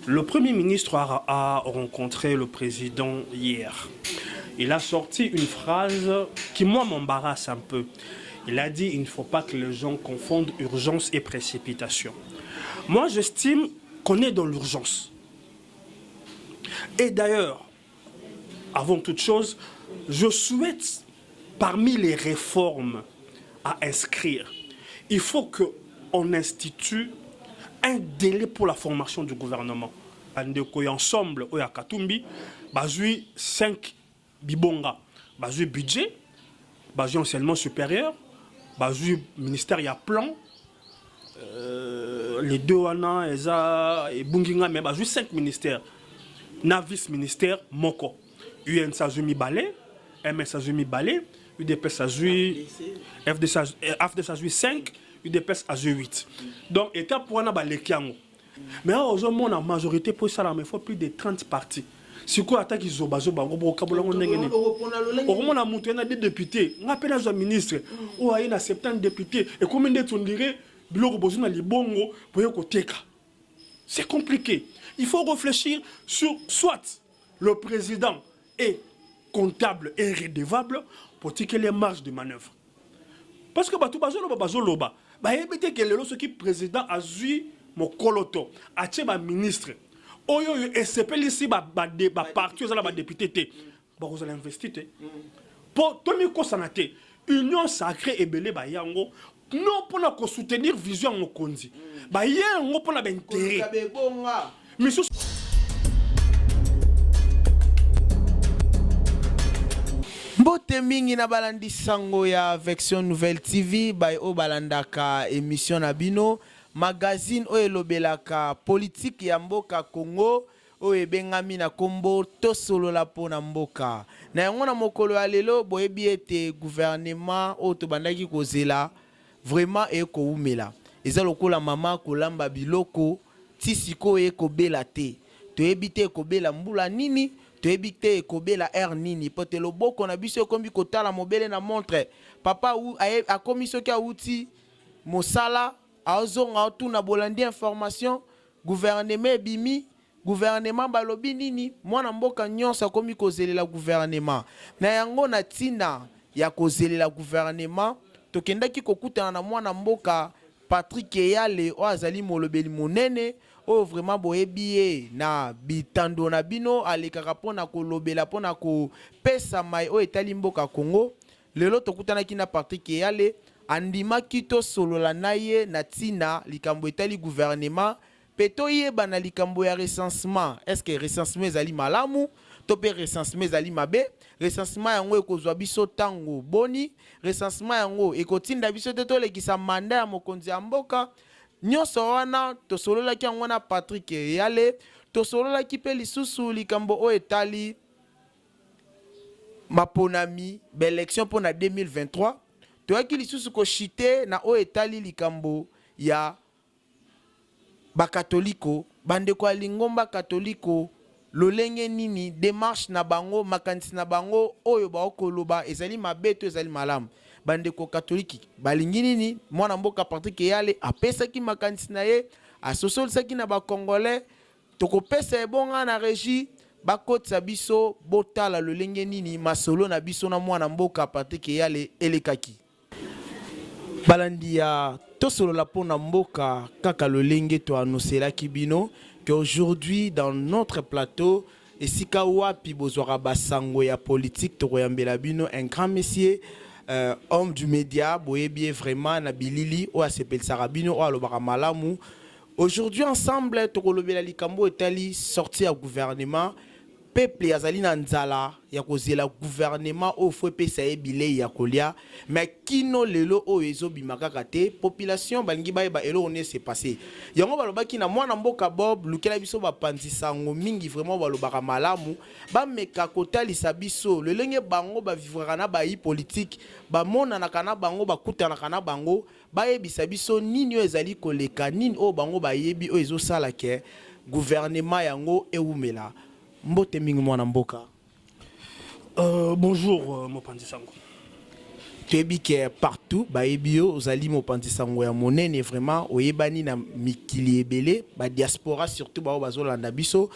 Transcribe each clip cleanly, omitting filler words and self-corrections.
Le Premier ministre a rencontré le président hier. Il a sorti une phrase qui, moi, m'embarrasse un peu. Il a dit qu'il ne faut pas que les gens confondent urgence et précipitation. Moi, j'estime qu'on est dans l'urgence. Et d'ailleurs, avant toute chose, je souhaite, parmi les réformes à inscrire, il faut qu'on institue un délai pour la formation du gouvernement. Ensemble, au Katumbi, basui 5 bibonga, basui budget, basui enseignement supérieur, basui ministère y a plan, les deux wana et bunginga mais basui 5 ministères, navis ministère moko, UN Sajumi Balé, MS Sajumi Balé, UDP Sajui, FD Sajui 5, UDP Sajui 8. Donc état pour un balekiango. Mais aujourd'hui, la majorité pour ça, il faut plus de 30 partis. Si quoi attaque ils ont basé bango pour kabolango ndengene. Au moins on a des députés, on appelle un ministre, ou il y a 70 députés et combien de on dirait biloko bozuna libongo pour yokoteka. C'est compliqué. Il faut réfléchir sur soit le président est comptable et redevable pour tirer les marges de manœuvre. Parce que batou bazoloba, ba yebete que le ce qui président a vu mon coloto, a ba ministre. Oyo et s'appelle ici ba parti aux ba député té. Ba vous allez investir té. Pour tomi ko sanate, union sacrée et belé ba yango non pour na soutenir vision mokonzi. Ba yango pour na ba intérêt. Monsieur Mbote mingi na balandi sango ya Vection Nouvelle TV bay o balandaka émission na bino magazine o elobelaka politique ya mboka Congo o ebengami na kombo tosolola pona mboka na yango na mokolo ya lelo boyebi ete gouvernement o to bandaki kozela vraiment e ko umela eza lokola mama kolamba biloko tisiko e ko bela te to ebite ko bela mbula nini to ebite ko bela nini pote loboko na biso kombi kotala mobele na montre papa ou a komiso ki auti mosala azonga tuna bolandi information gouvernement bimi gouvernement balobi nini mwana mboka nyonso komi kozelela gouvernement na yango na tina ya kozelela gouvernement tokendaki kokutana na mwana mboka Patrick Eyale o azali molobeli monene o vraiment boyebi na bitando na bino alekaka pona kolobela pona ko pesa mai o etali mboka Congo lelo tokutanaki na Patrick Eyale andima kito solola naye na tina likambo etali gouvernement peto yeba na likambo ya recensement est-ce que recensement ezali malamu to pe recensement ezali mabe recensement yango ekozwa biso tango boni recensement yango ekotinda biso te tolekisa manda ya mokonzi ya mboka nyonso wana tosololaki yango na Patrick Eyale tosololaki pe lisusu likambo o etali maponami l'élection pour na 2023 toyaki lisusu ko chite na o etali likambo ya bakatoliko bandeko alingomba katoliko lolenge nini démarche na bango makanisi na bango oyo baokoloba ezali mabeto ezali malamu bandeko katoliki balingi nini mwana mboka Patrick Eyale apesaki makanisi na ye asosolisaki na bakongolais tokopesa ebonga na régie bakotisa biso botala lolenge nini masolo na biso na mwana mboka Patrick Eyale elekaki balandi ya tosolola pona mboka kaka lolenge to anoselaki bino qu'aujourd'hui dans notre plateau esika wapi bozwaka basango ya politique tokoyambela bino un grand monsieur homme du média boyebi vraiment na bilili o asepelisaka bino o alobaka malamu aujourd'hui ensemble tokolobela likambo etali sorti ya gouvernement peuple yazali na nzala ya kozela gouvernement o fo pesa ebile ya kolia mais kino lelo o ezobima kaka te population balingi bayeba elo on s'est passé yango balobaki na mwana mboka Bob lukela biso bapanzi sango mingi vraiment balobaka malamu ba meka kotalisa biso lelenge bango ba vivre na ba politique ba mona na kana bango bakutana kana bango bayebisa biso nini ezali koleka nini o bango bayebi o ezosala ke gouvernement yango eumela mbote mingi mwana mboka. Bonjour Mopanzi Sango. toyebi ke partout bayebi yo ozali mopanzi sango ya monene vraiment oyebani na mikili ebele ba diaspora surtout bao bazolanda biso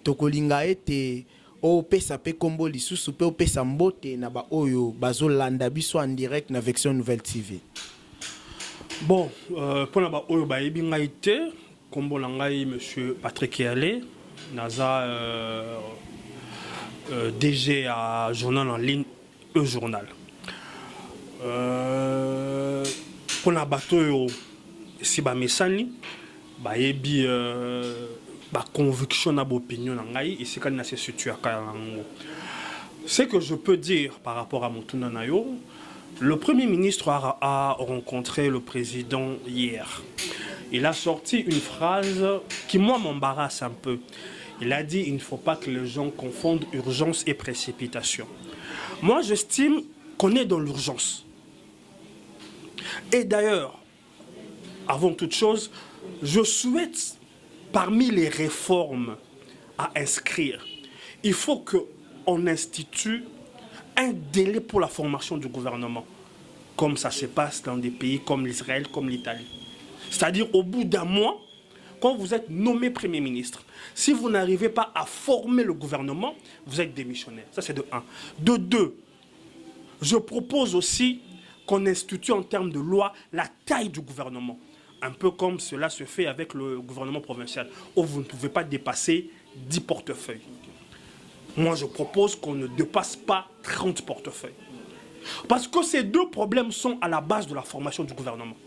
tokolinga ete opesa pe kombo lisusu pe opesa mbote na ba oyo bazolanda biso en direct na Vection Nouvelle TV. Bon, pour la oyo bayebi ngai te kombo na ngai monsieur Patrick Yale naza DG à journal en ligne E-Journal. Pour la bateau si ba mesani bayebi ba conviction na opinion ngai ici quand na se situe à Kayango. Ce que je peux dire par rapport à Mutuna Nayo, le Premier ministre a rencontré le président hier. Il a sorti une phrase qui moi m'embarrasse un peu. Il a dit il ne faut pas que les gens confondent urgence et précipitation. Moi j'estime qu'on est dans l'urgence. Et d'ailleurs, avant toute chose, je souhaite, parmi les réformes à inscrire, il faut qu'on institue un délai pour la formation du gouvernement, comme ça se passe dans des pays comme l'Israël, comme l'Italie. C'est-à-dire au bout d'un mois, quand vous êtes nommé Premier ministre, si vous n'arrivez pas à former le gouvernement, vous êtes démissionnaire. Ça c'est de 1. De 2, je propose aussi qu'on institue en termes de loi la taille du gouvernement. Un peu comme cela se fait avec le gouvernement provincial, où vous ne pouvez pas dépasser 10 portefeuilles. Moi, je propose qu'on ne dépasse pas 30 portefeuilles. Parce que ces deux problèmes sont à la base de la formation du gouvernement.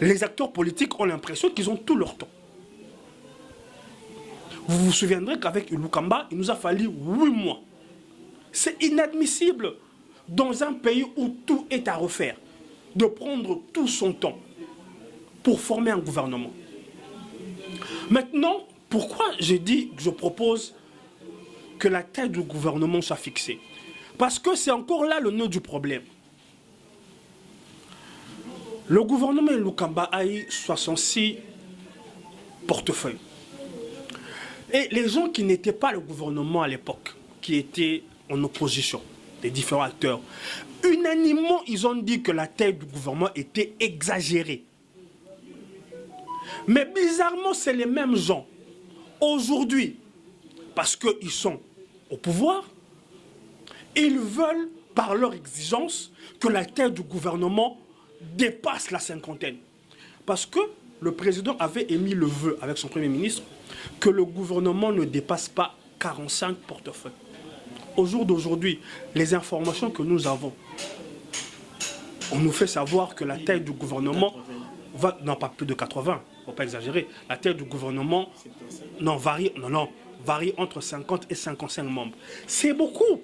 Les acteurs politiques ont l'impression qu'ils ont tout leur temps. Vous vous souviendrez qu'avec Lukamba, il nous a fallu 8 mois. C'est inadmissible dans un pays où tout est à refaire, de prendre tout son temps pour former un gouvernement. Maintenant, pourquoi j'ai dit que je propose que la taille du gouvernement soit fixée? Parce que c'est encore là le nœud du problème. Le gouvernement Lukamba a eu 66 portefeuilles. Et les gens qui n'étaient pas le gouvernement à l'époque, qui étaient en opposition, les différents acteurs, unanimement, ils ont dit que la taille du gouvernement était exagérée. Mais bizarrement, c'est les mêmes gens, aujourd'hui, parce qu'ils sont au pouvoir, ils veulent, par leur exigence, que la taille du gouvernement dépasse la cinquantaine. Parce que le président avait émis le vœu avec son Premier ministre que le gouvernement ne dépasse pas 45 portefeuilles. Au jour d'aujourd'hui, les informations que nous avons, on nous fait savoir que la taille du gouvernement va, non pas plus de 80, il ne faut pas exagérer, la taille du gouvernement varie entre 50 et 55 membres. C'est beaucoup.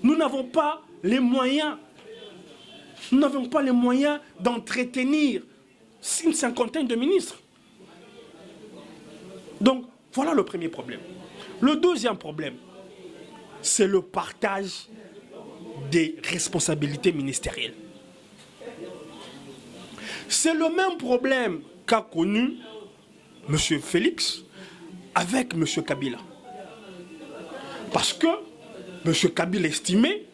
Nous n'avons pas les moyens, d'entretenir une cinquantaine de ministres. Donc, voilà le premier problème. Le deuxième problème, c'est le partage des responsabilités ministérielles. C'est le même problème qu'a connu M. Félix avec M. Kabila. Parce que M. Kabila estimait,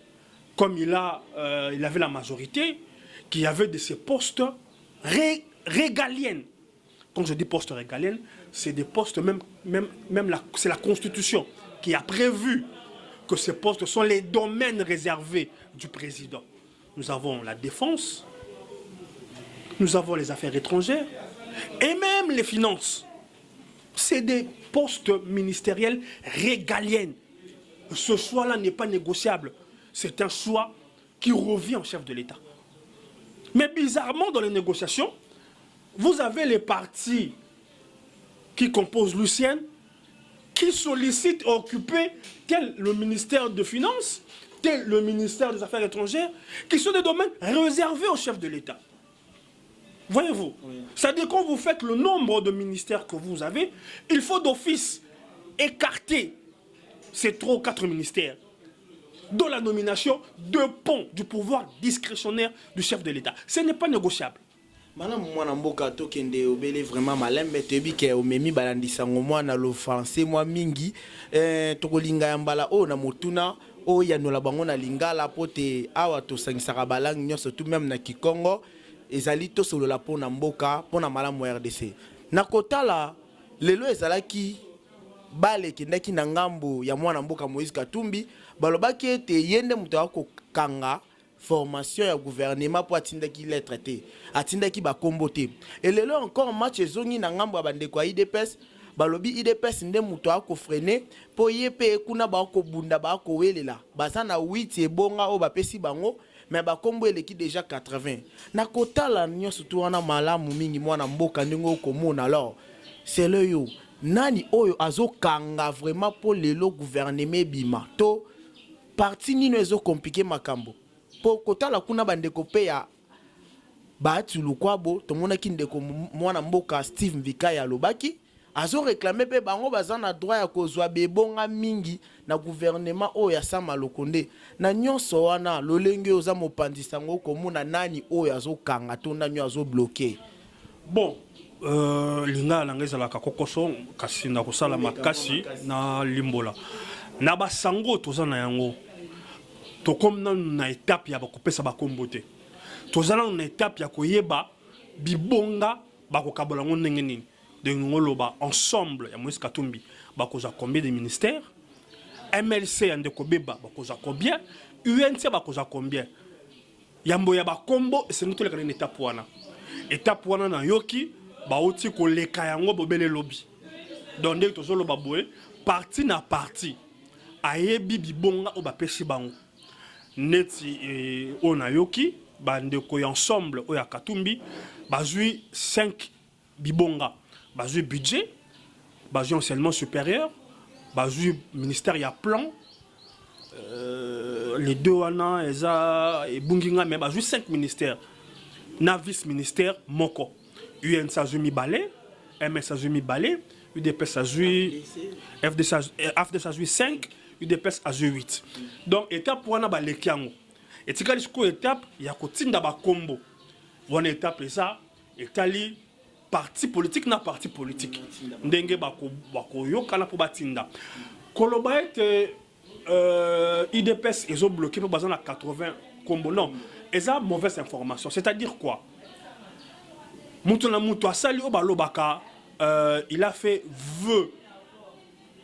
comme il avait la majorité, qu'il y avait de ces postes régaliennes. Quand je dis postes régaliennes, c'est des postes, c'est la Constitution qui a prévu que ces postes sont les domaines réservés du président. Nous avons la défense, nous avons les affaires étrangères et même les finances. C'est des postes ministériels régaliennes. Ce choix-là n'est pas négociable. C'est un choix qui revient au chef de l'État. Mais bizarrement, dans les négociations, vous avez les partis qui composent l'UCN qui sollicitent à occuper tel le ministère des Finances, tel le ministère des Affaires étrangères, qui sont des domaines réservés au chef de l'État. Voyez-vous, oui. C'est-à-dire quand vous faites le nombre de ministères que vous avez, il faut d'office écarter ces 3 ou 4 ministères dont la nomination dépend du pouvoir discrétionnaire du chef de l'État. Ce n'est pas négociable. Madame mwana mboka tokende obele vraiment malembe tebi ke omemi balandisango mwana lo français mwa mingi tokolinga ya mbala o na motuna o ya no la bango na lingala pote awa to sangisaka balangi nyonso tout même na Kikongo ezali to solo la pona mboka pona malamu RDC na kotala lelo ezalaki bale kendaki na ngambo ya mwana mboka Moïse Katumbi balobaki ete yende muto akokanga formation ya gouvernement pour atindaki lettre te atindaki ba kombo te et lelo encore match ezongi na ngambo ya bandeko ya IDPS balobi IDPS nde muto akofrene po yepe kuna ba kobunda ba kowelela baza na 8 ebonga o bapesi bango mais ba kombo eleki déjà 80 na kotala nyonso tu wana malamu mingi mwana mboka ndingo komona alors c'est le yo nani oyo azokanga vraiment pour lelo gouvernement bima to parti nino ezo compliquer makambo po kotala kuna bandeko pe ya baatu lukwabo tomonaki ndeko mwana mboka Steve Mvika ya lobaki azo réclamer pe bango baza na droit ya kozwa bebonga mingi na gouvernement oyo ya Sama Lokonde na nyonso wana lolenge oza mopandisa ngo komona nani oyo azokanga to nani azo bloquer bon linga na ngeza la kokoso kasi na kosala makasi na limbola na basango tozana yango to comme na étape ya bakopesa bakombo te tozala na étape ya koyeba bibonga bakokabola ngo ndenge nini de ngoloba ensemble ya Moïse Katumbi bakoza combien de ministères MLC ya ndeko beba bakoza combien UNC bakoza combien yambo ya bakombo esengi toleka na étape wana na yoki baoti koleka yango bobele lobby donc ndenge tozoloba boye parti na parti ayebi bibonga o bapesi bango neti ona yoki bandeko ensemble o ya Katumbi bazui 5 bibonga bazui budget bazui enseignement supérieur bazui ministère ya plan les deux wana eza ebunginga mais bazui 5 ministères na vice ministère moko UN Sajumi Balé MS Sajumi Balé UDP Sajui FD Sajui 5 UDPS a 8. Donc étape wana ba lekiango. Et tikali siko étape ya kotinda ba kombo. Wana étape ça etali parti politique na parti politique. Ndenge bako yokana po batinda. Koloba ete IDPS ezo bloqué pour bazana 80 kombo non. Eza mauvaise information. C'est-à-dire quoi? Mutuna mutu asali o balobaka il a fait vœu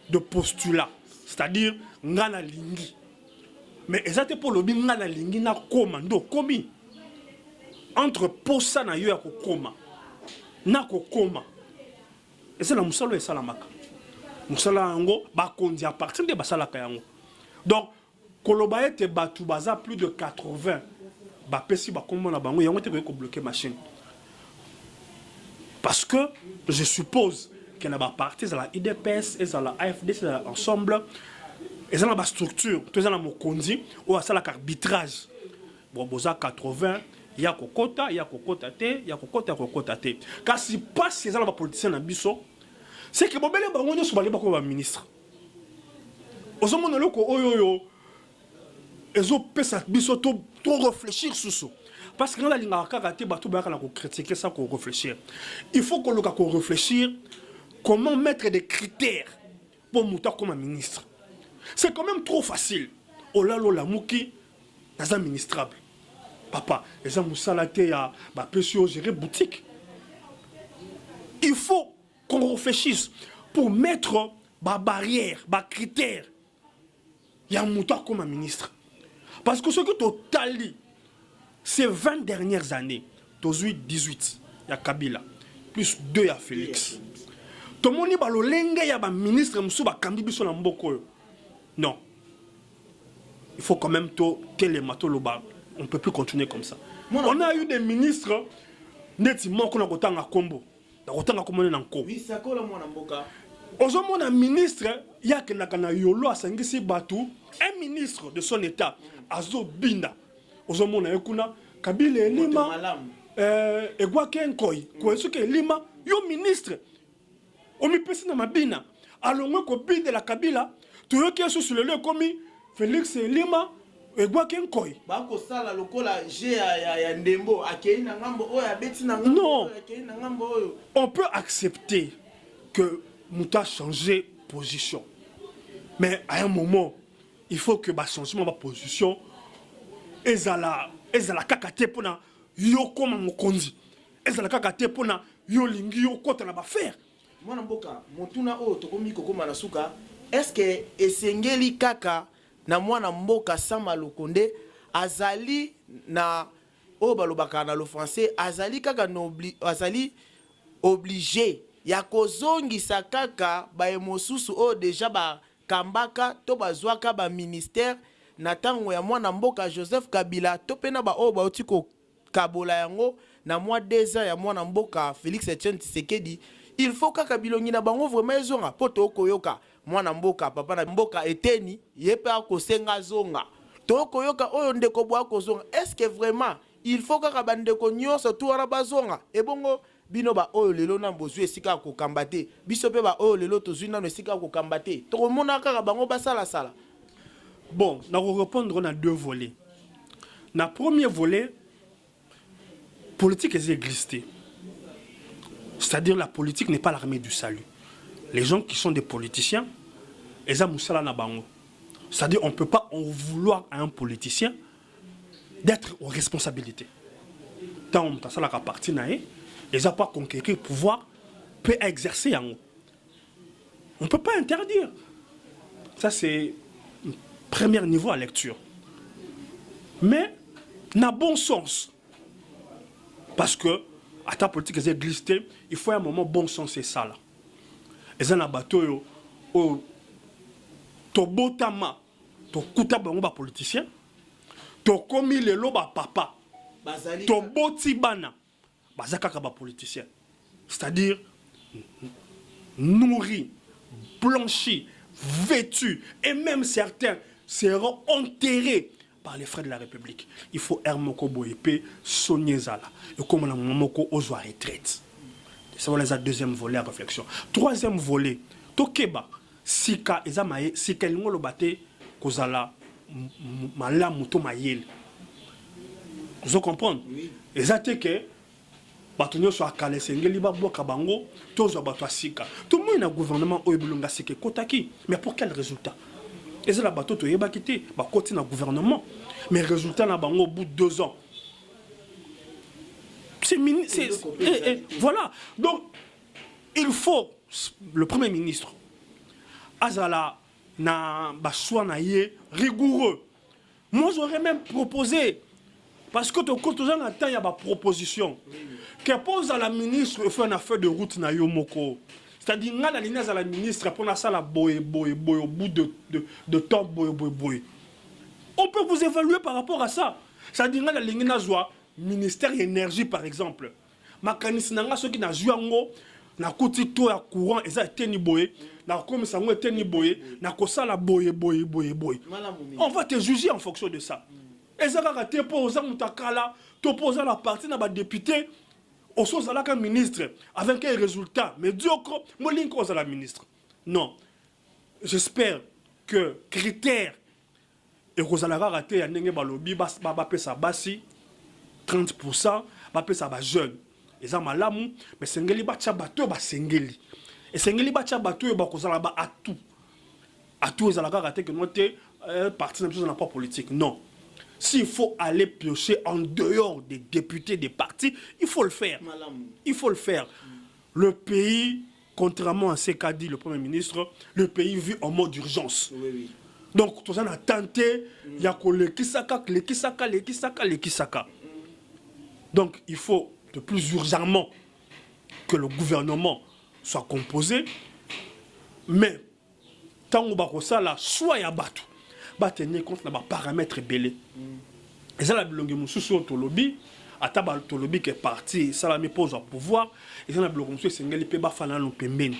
de postulat. C'est-à-dire ngana lingi mais exactement pour le bi ngana lingi na koma ndo komi entre posa na yo ya kokoma na kokoma et c'est la musalo et salamaka musala ngo ba kondi à partir de basala kayango donc koloba ete batu baza plus de 80 ba pesi ba kombo na bango yango te ko bloquer machine parce que je suppose qu'il y a des partis dans la IDPS et dans la AFD ensemble et dans la structure tout ça dans mon condi ou à ça l'arbitrage bon boza 80 il y a kokota te il y a kokota te car si pas ces gens là politiciens na biso c'est que bobele bango nyo sobale bako ba ministre ozomona loko oyo ezo pesa biso to réfléchir sur ça. Parce que dans la ligne à karaté, bateau baka na ko critiquer ça, qu'on réfléchir. Il faut qu'on loka qu'on réfléchir comment mettre des critères pour monter comme un ministre. C'est quand même trop facile. Oh là là la mouki, c'est administrable. Papa, les gens moussalate ya ba pesio gérer boutique. Il faut qu'on réfléchisse pour mettre ba barrière, ba critères. Ya monter comme un ministre. Parce que ce que total ces 20 dernières années, 18, il y a Kabila, plus 2 il y a Félix. Tout le monde dit que le ministre non. Il faut quand même que les matoloba. On ne peut plus continuer comme ça. On a eu des ministres, nettement qu'on a autant à combo. Oui, c'est quoi le mboka? Aujourd'hui, un ministre, il y a un yolo à Sangisi Batou, un ministre de son état, Azo Binda. Aujourd'hui, on a un Kabila Lima, Egwake Nkoi, Kouesuke Lima, yo ministre. On me pèse dans ma bina. Alors, moi, copie de la Kabila, tu veux qu'il y ait sur le lieu commis, Félix Lima, Egwake Nkoi. Non, on peut accepter que Mouta changé de position. Mais à un moment, il faut que ba changement ba position ezala kaka te pona yo koma mokonzi ezala kaka te pona yo lingi yo kota na ba faire. Mwana mboka motuna o tokomi kokoma na suka, est-ce que esengeli kaka na mwana mboka Sama Lukonde azali na o balobaka na le français azali kaka azali obligé ya kozongisa kaka ba emosusu o déjà ba kambaka to bazwaka ba ministère na tango ya mwana mboka Joseph Kabila to pena ba o ba otiko kabola yango na mois 2 ans ya mwana mboka Félix Etienne Tshisekedi. Il faut kaka bilongi na bango vraiment ezonga poto okoyoka mwana mboka papa na mboka eteni yepe akosenga zonga to koyoka oyo ndeko bwa kozonga. Est-ce que vraiment il faut kaka bandeko nyonso tu wana bazonga ebongo bino ba oyo lelo na bozwi esika ko kambate biso pe ba oyo lelo tozwi na esika ko kambate to mona kaka bango basala sala. Bon, na répondre on a deux volets. Na premier volet politique est existée. C'est-à-dire la politique n'est pas l'armée du salut. Les gens qui sont des politiciens, c'est-à-dire on ne peut pas en vouloir à un politicien d'être aux responsabilités. Tant on a la partie naïe, ils n'ont pas conquérir le pouvoir, peut exercer en haut. On ne peut pas interdire. Ça c'est un premier niveau à lecture. Mais n'a bon sens. Parce que à ta politique est glissée, il faut un moment bon sens c'est ça là. Et ça na bateau au to botama to kuta bango ba politicien to komi lelo ba papa to boti bana bazaka ka ba politicien. C'est-à-dire nourri, blanchi, vêtu et même certains seront enterrés par les frères de la République. Il faut Hermoko Boyepe, Sonia Zala. Et comme la Momoko Ozoa retraite. C'est le deuxième volet à réflexion. Troisième volet, Tokeba, Sika, Ezamaye, Sika, Lingolo Bate, Kozala, Mala, Mouto Mayel. Vous comprenez? Ezate que, Batonio soit calé, Sengeli, Babo, Kabango, Tozo Bato Sika. Tout le monde a un gouvernement Oebulunga Sike Kotaki. Mais pour quel résultat? Et c'est la bateau to yeba kité, ba continue le gouvernement. Mais résultat na bango au bout de 2 ans. Voilà. Donc il faut le premier ministre azala na ba choix na yé rigoureux. Moi j'aurais même proposé parce que to quand on attend il y a ba proposition que pose à la ministre fait une affaire de route na yo moko. C'est-à-dire, nga la ligne à la ministre pour la salle boy au bout de temps boy. On peut vous évaluer par rapport à ça. C'est-à-dire, nga la ligne à joie ministère de l'énergie par exemple. Mécanisme nga ceux qui na joué ngo na kuti to ya courant et ça teni boy na comme ça ngo teni boy na ko sala boy. On va te juger en fonction de ça. Et ça ka te poser mutakala, to poser la partie na ba député. Au sens là qu'un ministre, avec un résultat médiocre, moi l'incose à la ministre. Non. J'espère que critères et Rosalara raté à Nenge Balobi, Bapé sa bassi, 30%, Bapé sa jeune. Et ça m'a l'amour, mais Sengeli Bacha Bato, Sengeli. Et Sengeli Bacha Bato, Bakozala à tout. À tout, ils ont raté que notre parti n'a pas politique. Non. S'il faut aller piocher en dehors des députés des partis, il faut le faire. Il faut le faire. Le pays, contrairement à ce qu'a dit le Premier ministre, le pays vit en mode d'urgence. Oui. Donc, tout ça, on a tenté, il y a les Kisaka. Donc, il faut de plus urgemment que le gouvernement soit composé. Mais, tant que ça, là, soit il y a battu. Va tenir compte de paramètres belés. Et ça, la bilongue moussou tolobi, ataba tolobi qui est parti, ça la me pose au pouvoir. Et ça, la bilongue moussou sengeli pe ba fana no pembeni.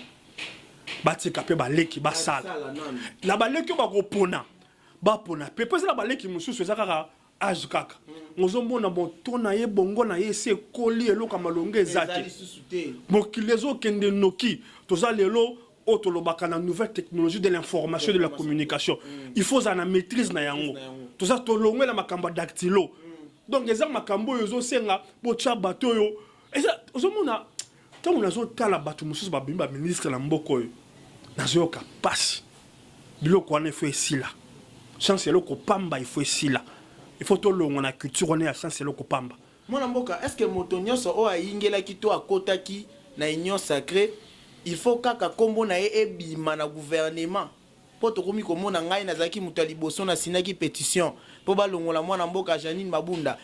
Ba tika pe ba leki ba sala. La ba leki ba gopona. Ba pona. Pe pe ça la ba leki moussou ça kaka âge kaka. Ngozombo na bon tona ye bongo na ye se koli elo kama longue ezaki. Mokilezo kende noki. Toza lelo autolobaka na nouvelle technologie de l'information et de la communication. Il faut en maîtrise na yango. Tout ça tolongwe la makamba dactylo. Donc les makambo yozo senga bocha bato yo. Et ça ozomona tant on azo tala bato mususu ba bimba ministre na mboko yo. Na zo ka passe. Biloko wana fait ici là. chancelo ko pamba il faut ici là il faut to longo na culture on est à chancelo ko pamba mwana mboka est-ce que moto nyonso o ayingelaki to akotaki na union sacrée il faut kaka kombo na ye ebima na gouvernement po tokomi komona ngai nazalaki moto ya liboso na sinaki pétition po balongola mwana mboka Janine Mabunda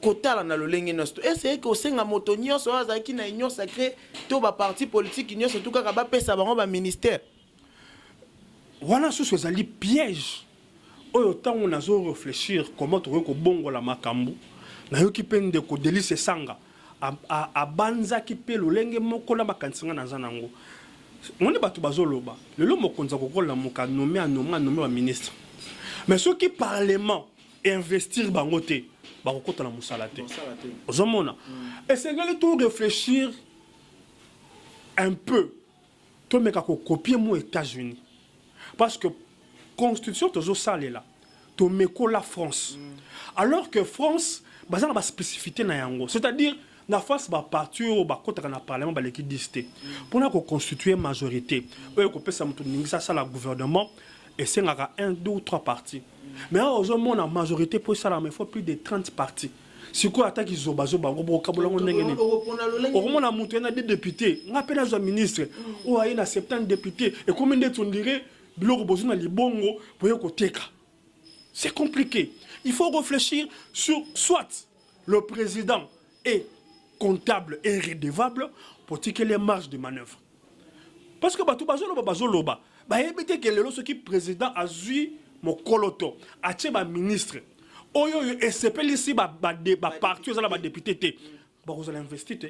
kotala na lolenge nyonso ese ke osenga moto nyonso azalaki na union sacrée to ba parti politique nyonso to kaka bapesa bango ba ministère wana susu ezali piège oyo ntango nazo réfléchir comment tokoki kobongola makambo nayoki mpe ndeko Delice Sanga abanzaki mpe lolenge moko na makanisi nga naza nango moni bato bazoloba lelo mokonzi akokola moka nome ba ministre mais soki parlement investir bango te bakokota na mosala te ozomona esengeli to réfléchir un peu tomeka kokopier mo États-Unis parce que constitution tozosalela tomeko la France alors que France baza na ba spécificité na yango c'est-à-dire na France ba parti o ba kota na parlement ba leki disté pour na ko constituer majorité oyo ko pesa mutu ningisa sala gouvernement et c'est ngaka 1 2 ou 3 partis mais ozomona majorité pour ça il faut plus de 30 partis siko ataki zobazo bango bo kabolango ndenge ni okomona mutu na des députés ngapela zo ministre o ayi na 70 députés et combien de tondire biloko bozo na libongo boye ko teka c'est compliqué il faut réfléchir sur soit le président est comptable et redevable pour tirer les marges de manœuvre parce que bato bazoloba ba yebite que lelo ce qui président a zui mo koloto atie ba ministre oyo esepeli si ba parti ozala ba député te ba kozala investir te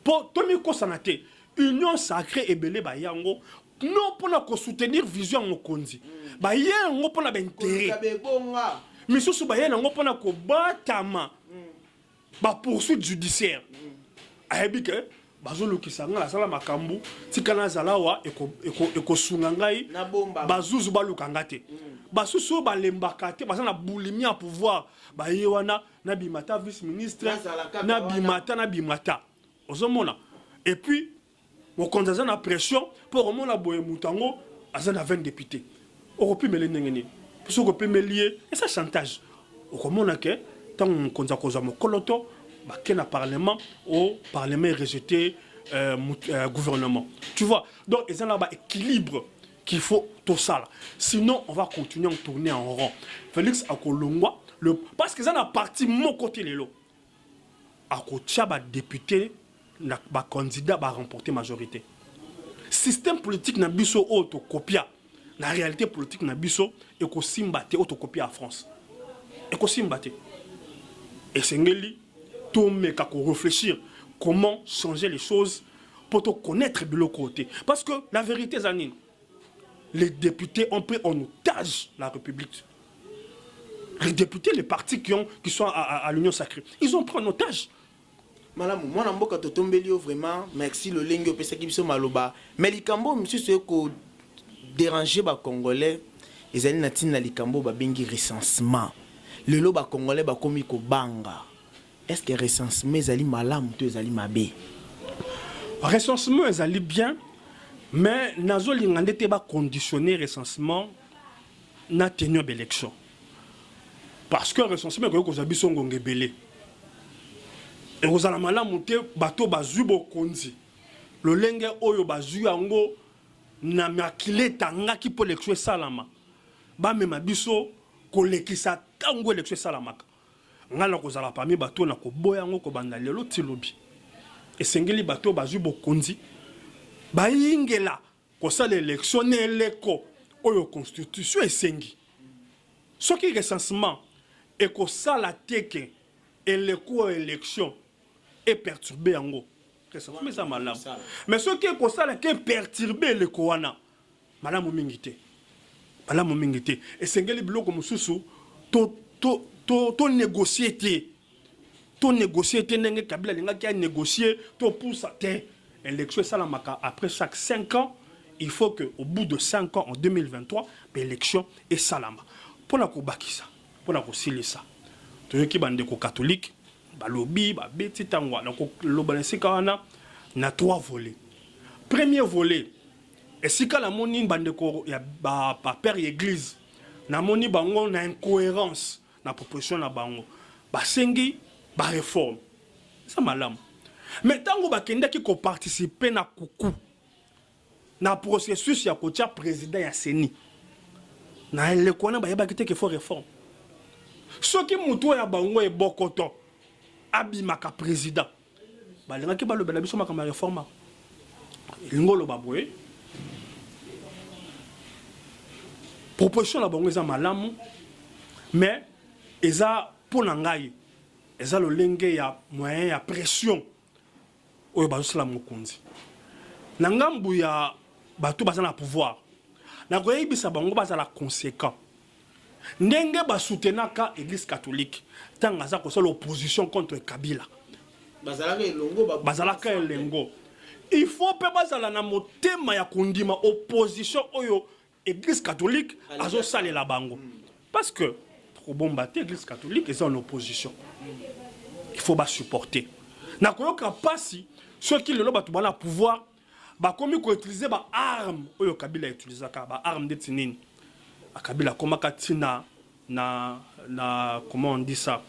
pour tomi ko sanate union sacrée ebele ba yango non pour la soutenir vision mokonzi ba yango pour la intérêt misusu ba yango pour na ko batama ba poursuite judiciaire ayebike bazolukisa nga la sala makambu tikana zalawa eko sunga ngai bazuzu balukanga te basusu balembaka te bazana boulimia à pouvoir ba yewana na bimata vice ministre na bimata ozomona et puis mokonzi aza na pression pour omona boye mutango aza na 20 députés okopimele ndenge nini puso okopimeli et ça chantage okomona ke tant mokonzi akozwa mokoloto baké na parlement au parlement rejeté gouvernement tu vois donc ils ont là-bas équilibre qu'il faut tout ça là sinon on va continuer à tourner en rond Félix Akolongwa parce qu'ils ont la partie mon côté lelo akotia ba député na ba candidat ba remporter majorité système politique na biso autocopia la réalité politique na biso et ko simbate autocopia en France et ko simbate et sengeli tout mais qu'à réfléchir comment changer les choses pour te connaître de l'autre côté parce que la vérité Zanine les députés ont pris en otage la République les députés les partis qui sont à l'Union sacrée ils ont pris en otage malamu mwana mboka totombelio vraiment merci le lengo pesa ki biso maloba mais likambo monsieur ce ko déranger ba congolais ezali na tina likambo ba bengi recensement lelo ba congolais ba komi ko banga est-ce que recensement ezali malamu to ezali mabe recensement ezali bien mais nazo lingande te ba conditionner recensement na tenue d'élection parce que recensement ko zabi songo ngebele et vous allez malamu te bato bazubo konzi le lenge oyo bazu yango na makile tanga ki po l'élection salama ba mema biso kolekisa tango élection salamaka ngala kozala parmi bato na koboya ngo ko banda lelo tilobi esengeli bato bazu bokonzi bayingela ko sala élection eleko oyo constitution esengi soki recensement et ko sala teke eleko élection et perturbé yango recensement ça malamu mais soki ko sala ke perturber le koana malamu mingité esengeli biloko mususu to négocier ndenge Kabila linga ki a négocier to poussa te élection salamaka après chaque 5 ans il faut que au bout de 5 ans en 2023 l'élection est salama pona ko bakisa pona ko silisa to yoki bande ko catholique balobi ba beti tangwa na ko lobanesika wana na 3 volets premier volet esika la moni bande ko ya ba père église namoni bango na incohérence na proposition na bango basengi ba réforme ça malamu mais tango bakendaki ko participer na kuku na processus ya kotia président ya Seni na elekwana bayebaki te ke faut réforme soki mutu ya bango e bokoto abimaka président balengaki balobela biso makama réforme lingolo baboye proposition la bango eza malamu mais eza pona ngai eza lolenge ya moyen ya pression oyo bazosala mokonzi na ngambu ya bato baza na pouvoir na koyebisa bango bazala conséquent ndenge basoutenaka église catholique tant aza kosala opposition contre Kabila bazalaka elengo il faut pe bazala na motema ya kondima opposition oyo église catholique azosalela bango parce que pour bombarder l'église catholique est en opposition il faut ba supporter na koyoka pasi ceux qui le batu bana pouvoir ba komi ko utiliser ba arme oyo Kabila utiliser ka ba arme de tinini Kabila komaka tina na comment on dit ça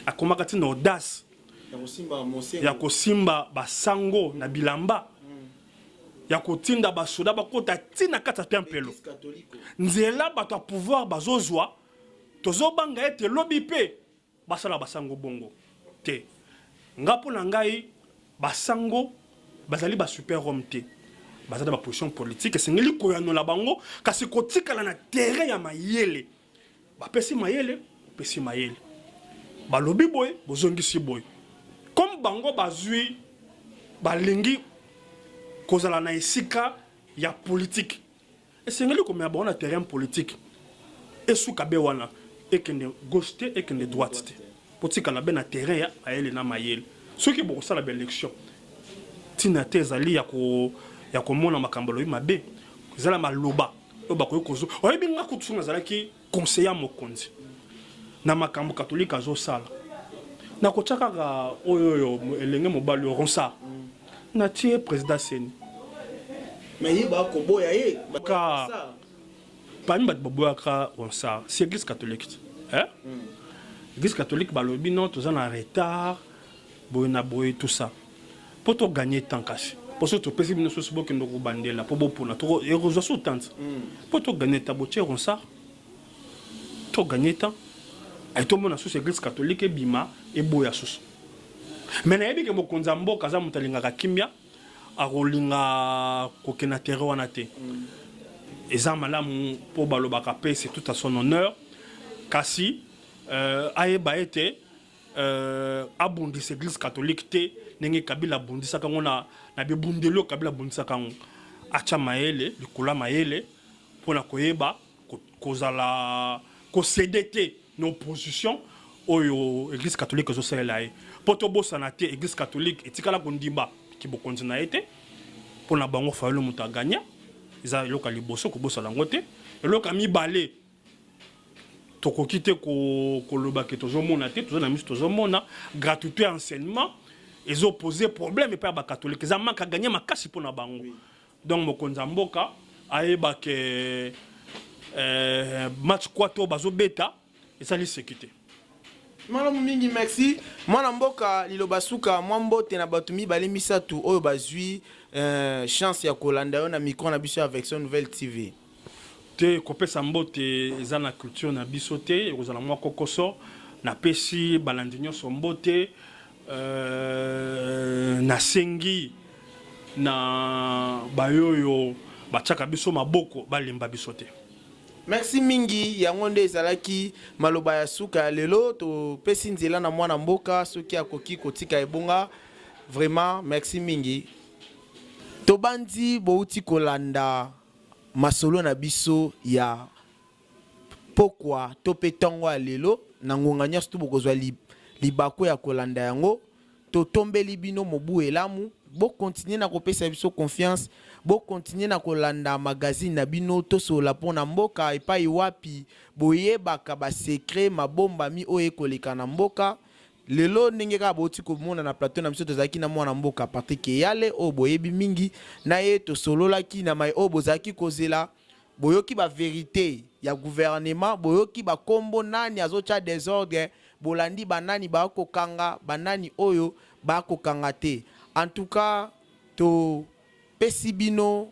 a komaka tina audace ya kosimba basango na bilamba ya kotinda basoda bakota tina kata tempelo nzela bato a pouvoir bazozwa tozobanga ete lobi pe basala basango bongo te ngapo na ngai basango bazali ba super homme te bazali ba position politique esengeli koyano la bango kasi kotikala na terrain ya mayele bapesi mayele pesi mayele balobi boy bozongisi boy comme bango bazui balingi kozala na esika ya politique esengeli komya bango na terrain politique esuka be wana ekende gauche te ekende droite te potikala be na terrain ya mayele na mayele soki bokosala ba élection tina te ezali ya komona makambo lobi mabe ezala maloba oyo bakoki kozo oyebi nga kutu nazalaki conseiller mokonzi na makambo catholique azosala na kotiaka oyo elenge mobali Ronsa na tie président Seni mais il ba ko boya ye ka parmi bat boboyaka Ronsa c'est église catholique hein église catholique balobi non tous en retard boyna boy tout ça pour to gagner temps caché pour surtout pesi bino so boke ndoko bandela pour bopona to erozo so tante pour to gagner ta botier Ronsa to gagner temps ay to mona so église catholique e bima e boya so mais na yebi ke mokonza mboka za mutalinga ka kimia akolinga kokena terre wana te eza malamu po balobaka pe c'est tout à son honneur kasi ayeba ete abondisa église catholique te ndenge Kabila abondisaka ngo na bibundelo Kabila abondisaka ngo acha mayele likula mayele pona koyeba kozala kosede te no opposition oyo église catholique ezosalela ye po tobosana te église catholique etikala kondimba kibokonzi na ye te pona bango fayolo moto aganya eza eloka liboso kobosala ngo te eloka mibale tokoki te koloba ke tozomona te tozana miso tozomona gratuité enseignement ezoposer problème epa ba catholique eza manka gagner makasi pona bango donc mokonza mboka ayeba ke match kwato bazobeta ezali sécurité malamu mingi merci mwana mboka liloba suka mwambote na bato mibale misatu oyo bazwi chance ya kolanda yo na micro na biso avec son nouvelle TV te kopesa mbote eza na culture na biso te ekozala mwa kokoso na pesi balandi nyonso mbote na sengi na bayoyo batiaka biso maboko balemba biso te merci mingi yango nde ezalaki maloba ya suka ya lelo topesi nzela na mwana mboka soki akoki kotika ebonga vraiment merci mingi tobandi bouti kolanda masolo na biso ya pokwa tope tongo ya lelo na ngonga nyonso to bokozwa libako ya kolanda yango totombeli bino mobu elamu bo continuer na kopesa biso confiance bo continuer na kolanda magazine na bino tosola pona mboka epai wapi boyebaka ba secret mabomba mi oye koleka na mboka lelo ndenge ka boti komona na plateau na biso tozaki na mwana mboka Patrick Yale o boyebi mingi na ye tosololaki na mai o bozaki kozela boyoki ba vérité ya gouvernement, boyoki ba kombo nani azocha désordre, bolandi banani ba kokanga, banani oyo ba kokanga te. En tout cas, to pesibino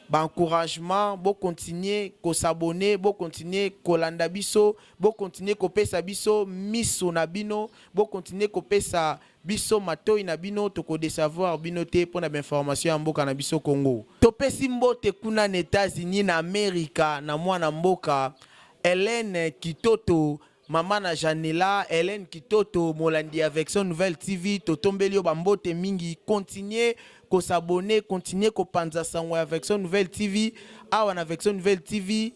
ba encouragement, bo continuer ko s'abonner, bo continuer ko landa biso, bo continuer ko pesa biso miso na bino, bo continuer ko pesa biso matoi na bino, to ko désavoir bino te pour na information ya mboka na biso Congo. To pesi mbote kuna na États-Unis na Amerika na mwana mboka Hélène Kitoto, Mama na Janela, Hélène Kitoto, molandi avec son nouvelle TV, to tombelio bambote mingi, continuer ko s'abonner, continuer ko panza sangwe avec son nouvelle TV, awa na avec son nouvelle TV,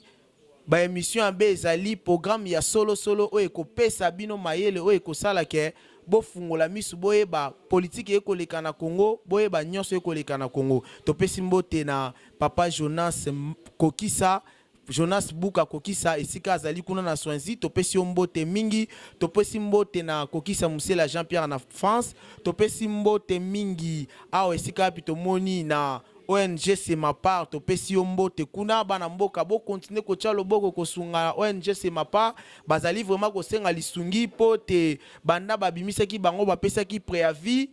ba émission ambe ezali programme ya solo oye ko pesa bino mayele oye ko sala ke bo fungola misu boye ba politique eko leka na Congo, boye ba nyonso eko leka na Congo. To pesi mbote na papa Jonas Kokisa, Jonas Buka Kokisa esika azali kuna na Swanzi, to pesi mbote mingi, to pesi mbote na Kokisa Musela Jean-Pierre na France, to pesi mbote mingi awa esika pito moni na ONG c'est ma part, to pesi mbote kuna bana mboka bo continuer ko tia loboko ko sunga ONG c'est ma part, bazali vraiment ko senga lisungi pote banda babimisaki bango bapesaki préavis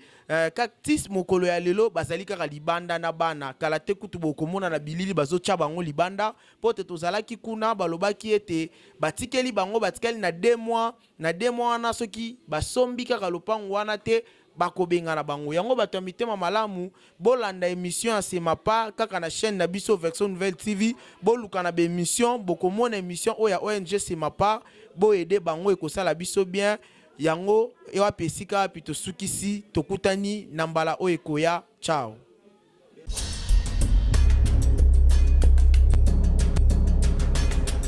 kaktis mokolo ya lelo bazali kaka libanda na bana kala te kutu bokomona na bilili bazo tia bango libanda pote tozalaki kuna balobaki ete batikeli bango batikeli na 2 mois wana soki basombi kaka lopango wana te bakobenga na bango yango bato ya mitema malamu bolanda émission ya sema pa kaka na chaîne na biso version nouvelle TV boluka na be émission bokomona émission oya ONG sema pa bo aider bango ekosala biso bien yango ewa pesika pito sukisi tokutani na mbala oyo ekoya. Ciao.